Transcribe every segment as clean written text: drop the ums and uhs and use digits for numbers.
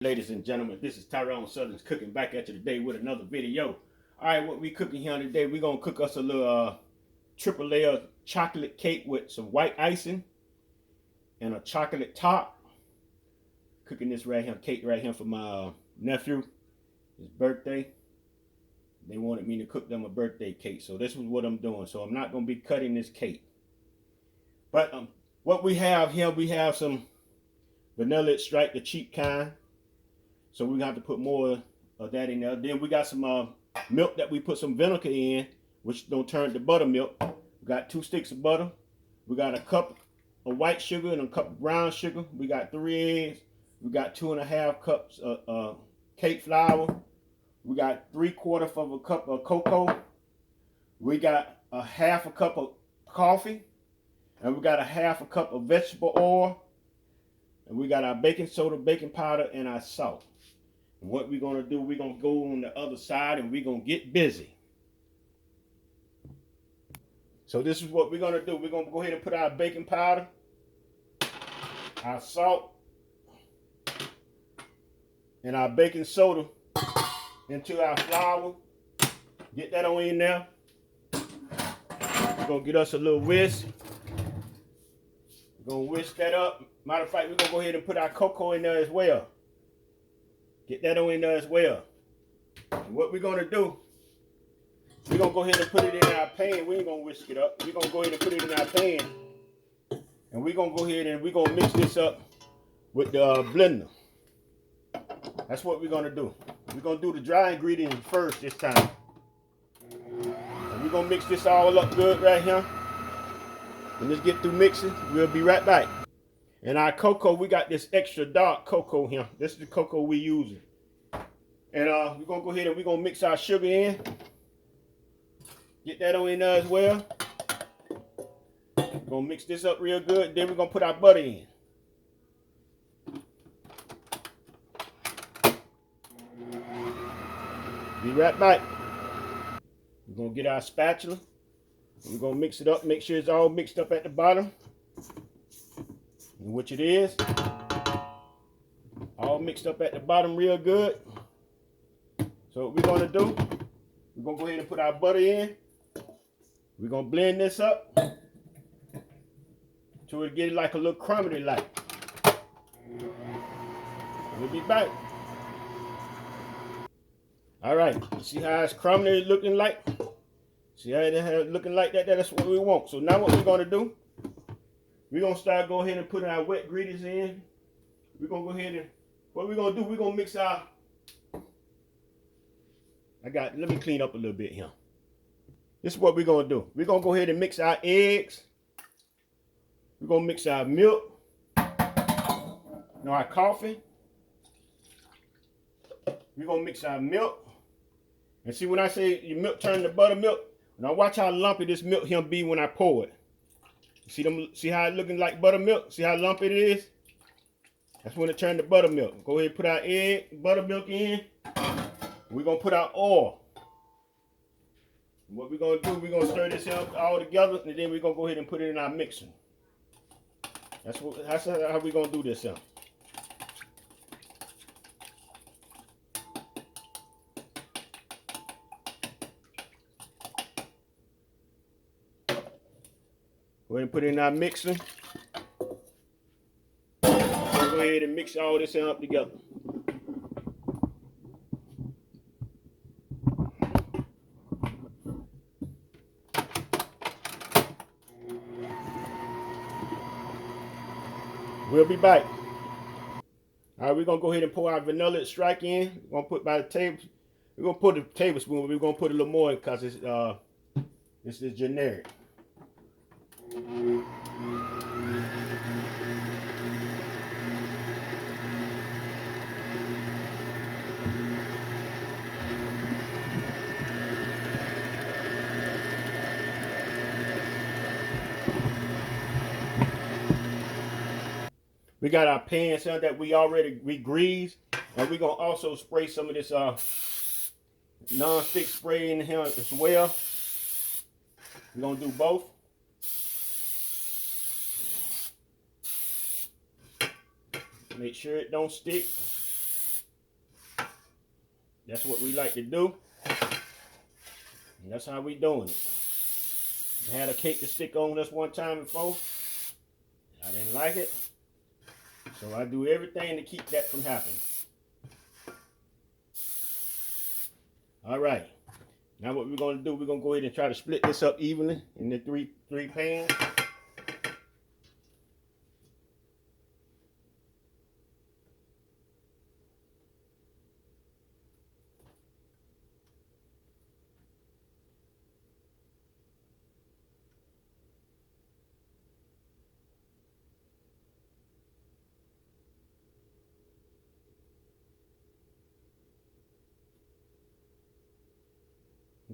Ladies and gentlemen, this is Tyron'e Southern's cooking back at you today with another video. Alright, what we cooking here today, we're going to cook us a little triple layer chocolate cake with some white icing and a chocolate top. Cooking this cake right here for my nephew, his birthday. They wanted me to cook them a birthday cake, so this is what I'm doing. So I'm not going to be cutting this cake. But what we have here, we have some vanilla extract, the cheap kind. So we're going to have to put more of that in there. Then we got some milk that we put some vinegar in, which don't turn to buttermilk. We got 2 sticks of butter. We got a cup of white sugar and a cup of brown sugar. We got 3 eggs. We got 2.5 cups of cake flour. We got 3/4 of a cup of cocoa. We got a 1/2 cup of coffee. And we got a 1/2 cup of vegetable oil. And we got our baking soda, baking powder, and our salt. And what we're going to do, we're going to go on the other side and we're going to get busy. So this is what we're going to do. We're going to go ahead and put our baking powder, our salt, and our baking soda into our flour. Get that on in there. We're going to get us a little whisk. We're going to whisk that up. Matter of fact, we're going to go ahead and put our cocoa in there as well. Get that on in there as well. And what we're going to do, we're going to go ahead and put it in our pan. We ain't going to whisk it up. We're going to go ahead and put it in our pan. And we're going to go ahead and we're going to mix this up with the blender. That's what we're going to do. We're going to do the dry ingredients first this time. And we're going to mix this all up good right here. And let's get through mixing. We'll be right back. And our cocoa, we got this extra dark cocoa here. This is the cocoa we're using. And we're going to go ahead and we're going to mix our sugar in. Get that on in there as well. We're going to mix this up real good. Then we're going to put our butter in. Be right back. We're going to get our spatula. We're going to mix it up. Make sure it's all mixed up at the bottom. Which it is. All mixed up at the bottom real good. So what we're going to do, we're going to go ahead and put our butter in. We're going to blend this up till it get like a little crumbly like. We'll be back. Alright, see how it's crumbly looking like? See how it's looking like that? That's what we want. So now what we're going to do, we're going to go ahead and put our wet ingredients in. We're going to go ahead and, what we're going to do, we're going to mix our, let me clean up a little bit here. This is what we're going to do. We're going to go ahead and mix our eggs. We're going to mix our milk. Our coffee. We're going to mix our milk. And see, when I say your milk turn to buttermilk, now watch how lumpy this milk here be when I pour it. See how it's looking like buttermilk? See how lumpy it is? That's when it turned to buttermilk. Go ahead and put our buttermilk in. We're going to put our oil. What we're going to do, we're going to stir this up all together, and then we're going to go ahead and put it in our mixer. That's how we're going to do this here. Go ahead and put it in our mixer. Go ahead and mix all this up together. We'll be back. All right, we're going to go ahead and pour our vanilla extract in. We're going to put by the table. We're going to put a tablespoon, but we're going to put a little more because this is generic. We got our pans here that we already greased, and we're gonna also spray some of this non-stick spray in here as well. We're gonna do both. Make sure it don't stick. That's what we like to do. And that's how we doing it. I had a cake to stick on this one time before. I didn't like it. So I do everything to keep that from happening. All right. Now what we're going to do, we're going to go ahead and try to split this up evenly in the three pans.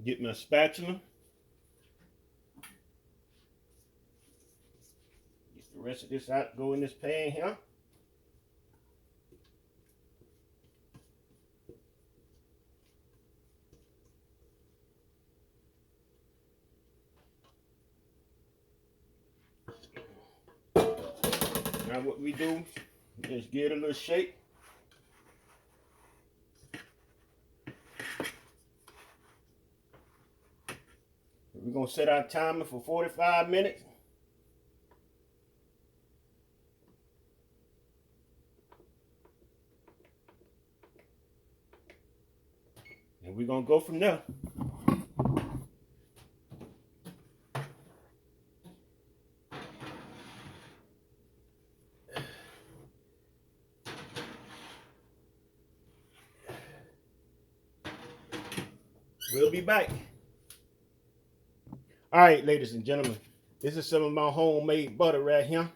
Get my spatula. Get the rest of this out, go in this pan here. Now what we do is give it a little shake. We're going to set our timer for 45 minutes. And we're going to go from there. We'll be back. All right, ladies and gentlemen, this is some of my homemade butter right here.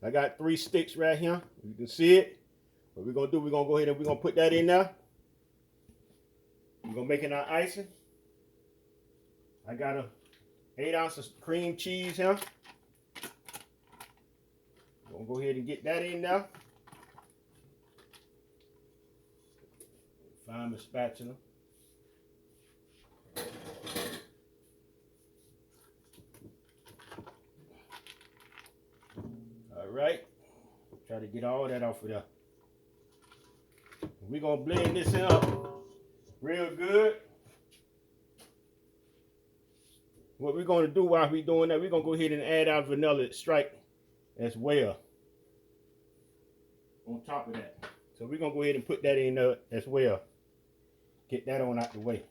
I got 3 sticks right here. You can see it. What we're going to do, we're going to go ahead and we're going to put that in there. We're going to make it our icing. I got a 8 ounces of cream cheese here. I'm going to go ahead and get that in there. Find my spatula. All right. Try to get all that off of there. We're going to blend this in up real good. What we're going to do while we're doing that, we're going to go ahead and add our vanilla extract as well on top of that. So we're going to go ahead and put that in there as well. Get that on out the way.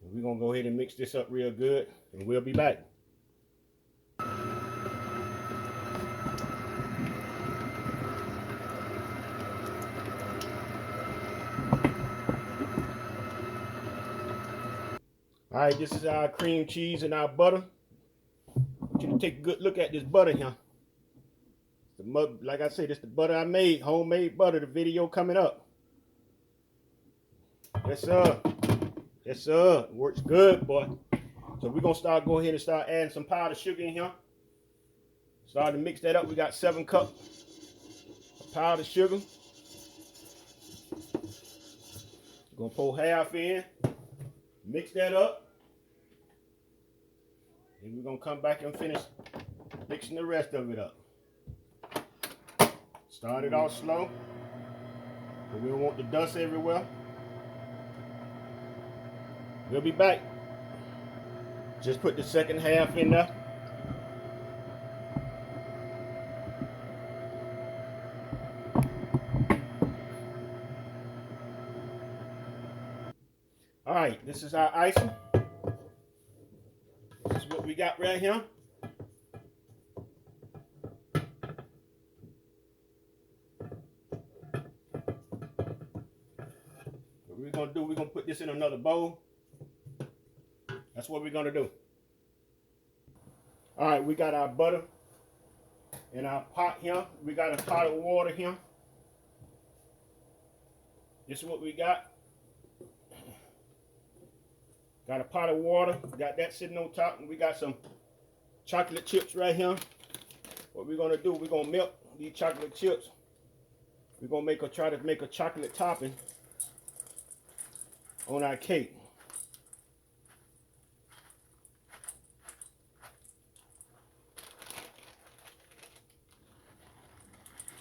We're going to go ahead and mix this up real good, and we'll be back. All right, this is our cream cheese and our butter. I want you to take a good look at this butter here. Like I said, this is the butter I made, homemade butter. The video coming up. Yes, sir. Yes, sir. It works good, boy. So we're going to go ahead and start adding some powdered sugar in here. Start to mix that up. We got 7 cups of powdered sugar. We're going to pour half in. Mix that up. And we're going to come back and finish mixing the rest of it up. Start it off slow. We don't want the dust everywhere. We'll be back. Just put the second half in there. All right, this is our icing. This is what we got right here. What we're gonna do, we're gonna put this in another bowl. That's what we're gonna do. All right, we got our butter in our pot here. We got a pot of water here. This is what we got. Got a pot of water. Got that sitting on top, and we got some chocolate chips right here. What we're gonna do, we're gonna melt these chocolate chips. We're gonna try to make a chocolate topping on our cake.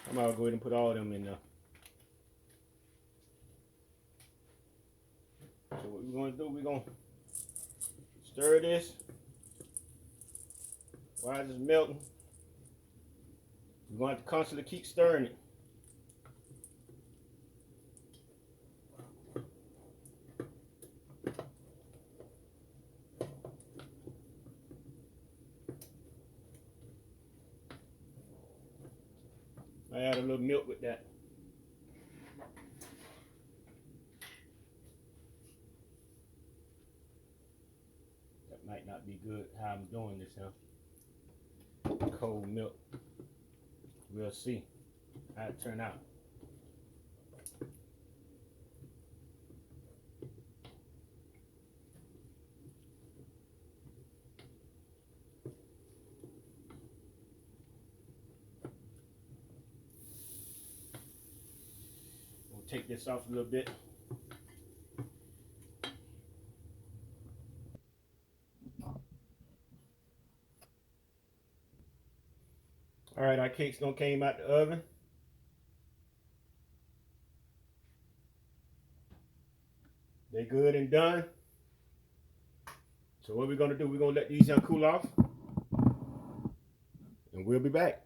I'm gonna go ahead and put all of them in there. we're gonna do, we're gonna stir this while it's melting. We're going to have to constantly keep stirring it. I add a little milk with that. That might not be good how I'm doing this now. Cold milk. We'll see how it turn out. We'll take this off a little bit. All right, our cakes done came out the oven. They good and done. So what we're gonna do, we're gonna let these cool off, and we'll be back.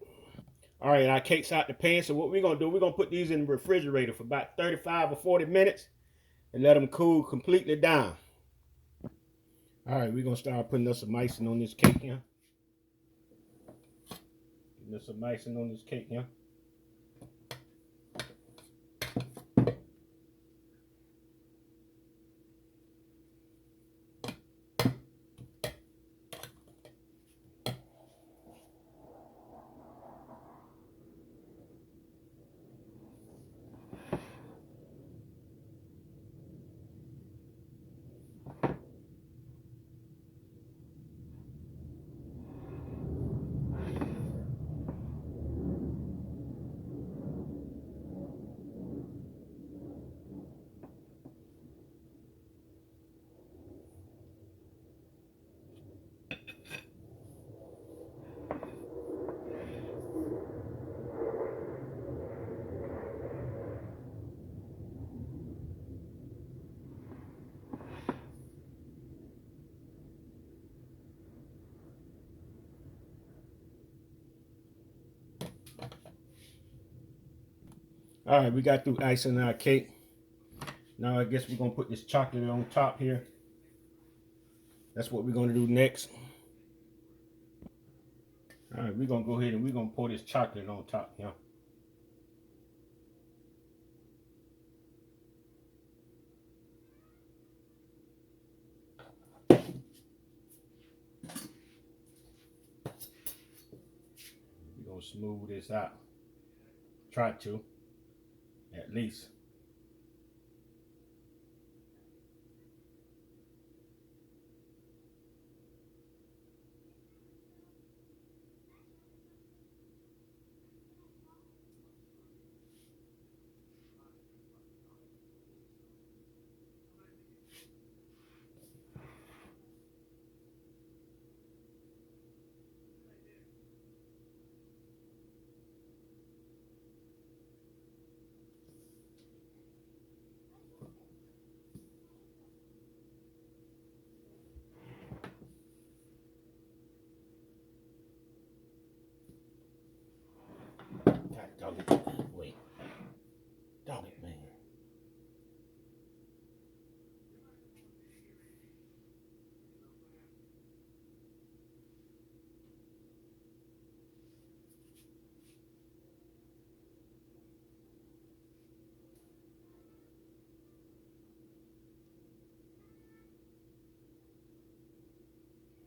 All right, our cake's out the pan. So what we're gonna do, we're gonna put these in the refrigerator for about 35 or 40 minutes and let them cool completely down. All right, we're gonna start putting us some icing on this cake here. Putting us some icing on this cake here. All right, we got through icing our cake. Now I guess we're gonna put this chocolate on top here. That's what we're gonna do next. All right, we're gonna go ahead and we're gonna pour this chocolate on top here. We're gonna smooth this out. Try to, at least. God dog it. Wait. Dog it, man.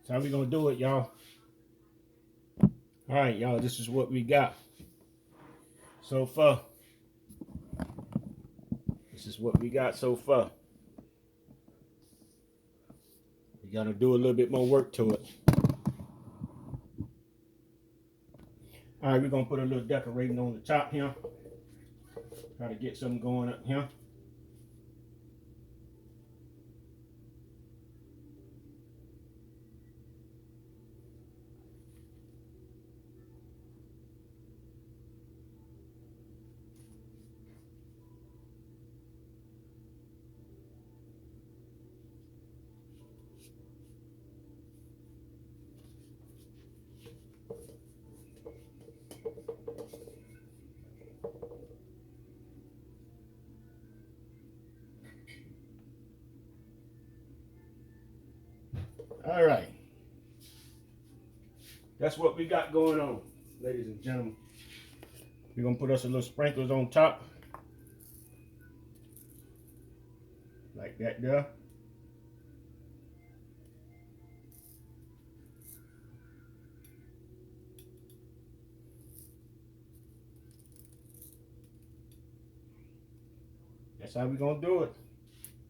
So how we gonna do it, y'all? All right, y'all, this is what we got so far. This is what we got so far. We gotta do a little bit more work to it. All right, we're gonna put a little decorating on the top here. Try to get something going up here. All right. That's what we got going on, ladies and gentlemen. We're gonna put us a little sprinkles on top. Like that there. That's how we're gonna do it.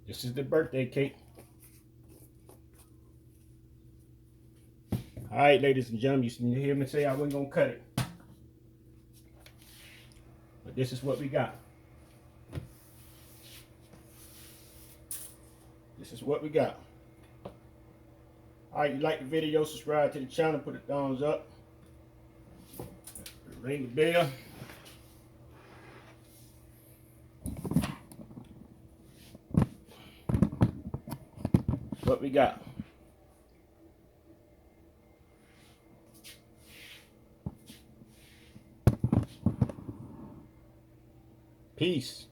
This is the birthday cake. All right, ladies and gentlemen, you hear me say I wasn't gonna cut it. But this is what we got. This is what we got. All right, you like the video, subscribe to the channel, put a thumbs up. Ring the bell. What we got? Peace.